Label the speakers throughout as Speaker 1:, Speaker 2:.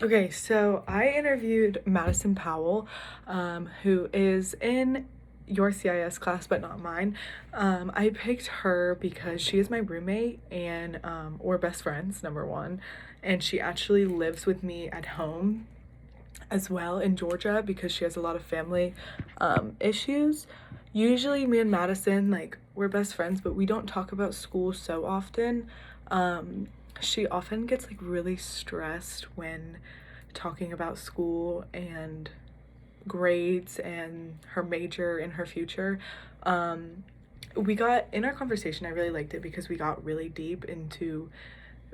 Speaker 1: Okay, so I interviewed Madison Powell, who is in your CIS class, but not mine. I picked her because she is my roommate and we're best friends, number one. And she actually lives with me at home as well in Georgia because she has a lot of family issues. Usually, me and Madison, like, we're best friends, but we don't talk about school so often. She often gets like really stressed when talking about school and grades and her major and her future. We got in our conversation, I really liked it because we got really deep into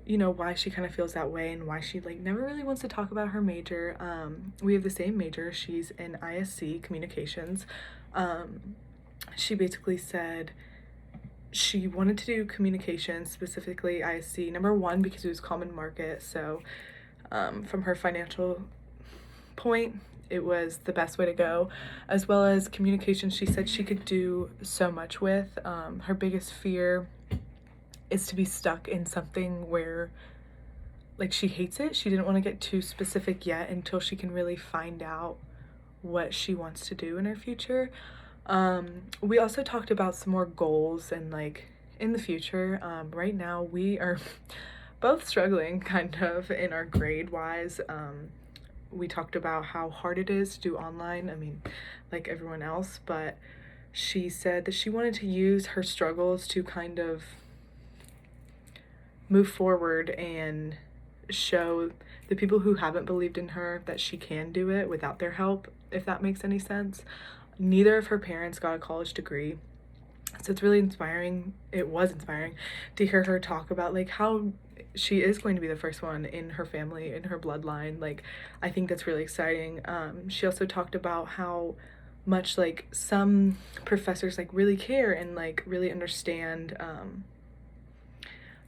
Speaker 1: why she kind of feels that way and why she like never really wants to talk about her major. We have the same major. She's in ISC communications. She basically said she wanted to do communications, specifically ISC, number one because it was common market. So from her financial point, it was the best way to go, as well as communication. She said she could do so much with. Her biggest fear is to be stuck in something where like she hates it. She didn't want to get too specific yet until she can really find out what she wants to do in her future. We also talked about some more goals and like in the future. Right now we are both struggling kind of in our grade wise. We talked about how hard it is to do online. I mean, like everyone else, but she said that she wanted to use her struggles to kind of move forward and show the people who haven't believed in her that she can do it without their help, if that makes any sense. Neither of her parents got a college degree. So it's really inspiring. It was inspiring to hear her talk about like how she is going to be the first one in her family, in her bloodline. Like, I think that's really exciting. She also talked about how much like some professors like really care and like really understand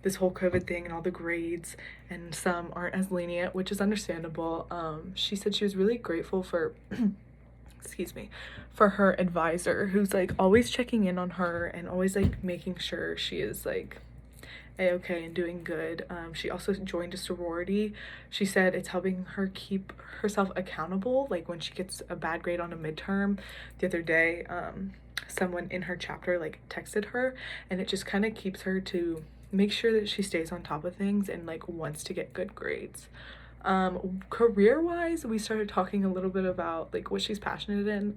Speaker 1: this whole COVID thing and all the grades, and some aren't as lenient, which is understandable. She said she was really grateful for excuse me, for her advisor who's like always checking in on her and always like making sure she is like a-okay and doing good. She also joined a sorority. She said it's helping her keep herself accountable, like when she gets a bad grade on a midterm. The other day, someone in her chapter like texted her, and it just kind of keeps her to make sure that she stays on top of things and like wants to get good grades. Career wise, we started talking a little bit about like what she's passionate in.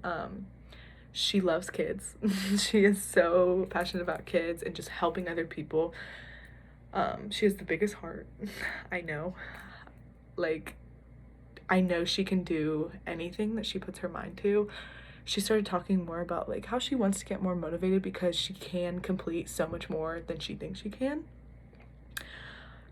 Speaker 1: She loves kids. She is so passionate about kids and just helping other people. She has the biggest heart. I know. Like, I know she can do anything that she puts her mind to. She started talking more about like how she wants to get more motivated because she can complete so much more than she thinks she can.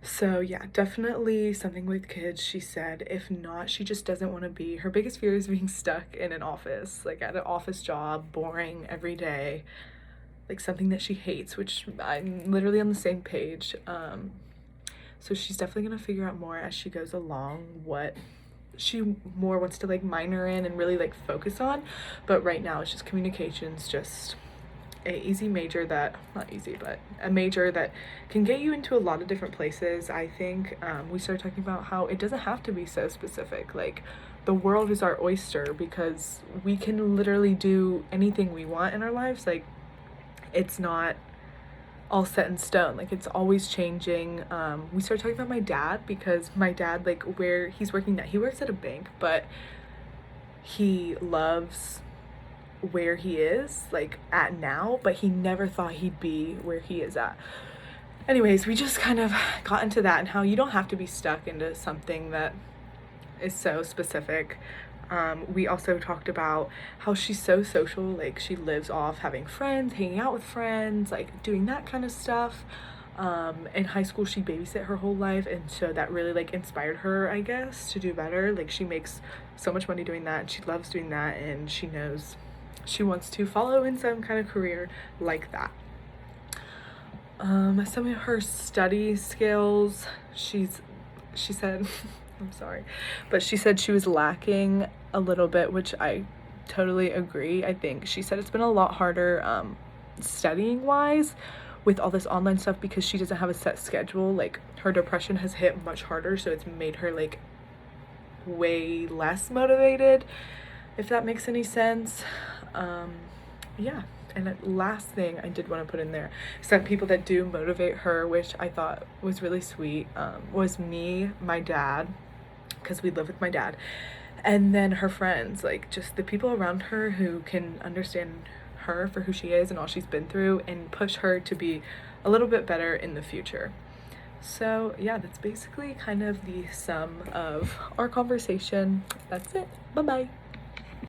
Speaker 1: So yeah, definitely something with kids, she said. If not, she just doesn't want to be. Her biggest fear is being stuck in an office, like at an office job, boring every day, like something that she hates, which I'm literally on the same page. So she's definitely gonna figure out more as she goes along what she more wants to like minor in and really like focus on. But right now it's just communications, just a easy major that not easy but a major that can get you into a lot of different places. I think we started talking about how it doesn't have to be so specific. Like, the world is our oyster because we can literally do anything we want in our lives. Like, it's not all set in stone, like it's always changing. We started talking about my dad because my dad, like where he's working now, he works at a bank, but he loves where he is like at now, but he never thought he'd be where he is at. Anyways, we just kind of got into that and how you don't have to be stuck into something that is so specific. We also talked about how she's so social, like she lives off having friends, hanging out with friends, like doing that kind of stuff. In high school she babysit her whole life, and so that really like inspired her, I guess, to do better. Like, she makes so much money doing that and she loves doing that, and she knows she wants to follow in some kind of career like that. Some of her study skills, she said I'm sorry, but she said she was lacking a little bit, which I totally agree. I think she said it's been a lot harder studying wise with all this online stuff because she doesn't have a set schedule. Like, her depression has hit much harder, so it's made her like way less motivated, if that makes any sense. Yeah. And the last thing I did want to put in there, some people that do motivate her, which I thought was really sweet, was me, my dad, because we live with my dad, and then her friends, like just the people around her who can understand her for who she is and all she's been through and push her to be a little bit better in the future. So yeah, that's basically kind of the sum of our conversation. That's it. Bye bye.